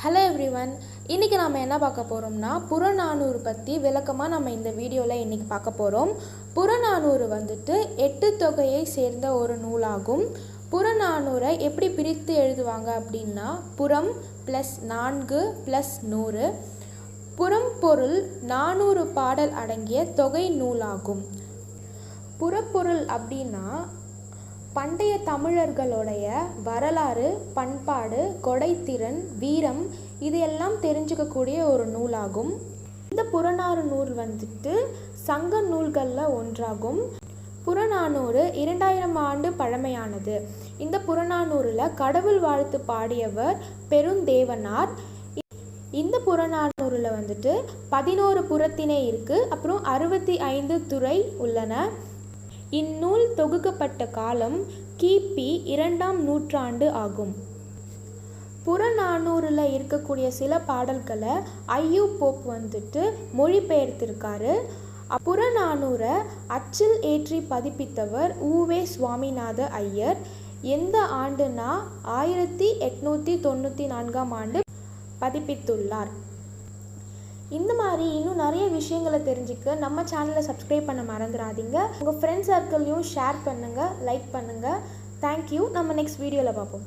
Hello everyone, இன்றைக்கி நம்ம என்ன பார்க்க போகிறோம்னா புறநானூறு பற்றி விளக்கமாக நம்ம இந்த வீடியோவில் இன்றைக்கி பார்க்க போகிறோம். புறநானூறு வந்துட்டு 8 தொகையை சேர்ந்த ஒரு நூலாகும். புறநானூரை எப்படி பிரித்து எழுதுவாங்க அப்படின்னா புறம் +4 +100. புறம் பொருள் 400 பாடல் அடங்கிய தொகை நூலாகும். புறப்பொருள் அப்படின்னா பண்டைய தமிழர்களுடைய வரலாறு, பண்பாடு, கொடைத்திறன், வீரம் இதையெல்லாம் தெரிஞ்சுக்கக்கூடிய ஒரு நூலாகும். இந்த புறநானூறு நூல் வந்துட்டு சங்க நூல்களில் ஒன்றாகும். புறநானூறு 2000 ஆண்டு பழமையானது. இந்த புறநானூறில் கடவுள் வாழ்த்து பாடியவர் பெருந்தேவனார். இந்த புறநானூறில் வந்துட்டு 11 புறத்திணை இருக்குது. அப்புறம் 65 துறை உள்ளன. இந்நூல் தொகுக்கப்பட்ட காலம் கிபி 2ஆம் நூற்றாண்டு ஆகும். புறநானூறில் இருக்கக்கூடிய சில பாடல்களை ஐயூ போப் வந்துட்டு மொழிபெயர்த்திருக்காரு. புறநானூரை அச்சில் ஏற்றி பதிப்பித்தவர் உவே சுவாமிநாத ஐயர். எந்த ஆண்டுனா 1894ஆம் ஆண்டு பதிப்பித்துள்ளார். இந்த மாதிரி இன்னும் நிறைய விஷயங்களை தெரிஞ்சுக்க நம்ம சேனலை சப்ஸ்கிரைப் பண்ண மறந்துடாதீங்க. உங்கள் ஃப்ரெண்ட்ஸ் சர்க்கிள்லையும் ஷேர் பண்ணுங்கள், லைக் பண்ணுங்கள். தேங்க்யூ. நம்ம நெக்ஸ்ட் வீடியோவில் பார்ப்போம்.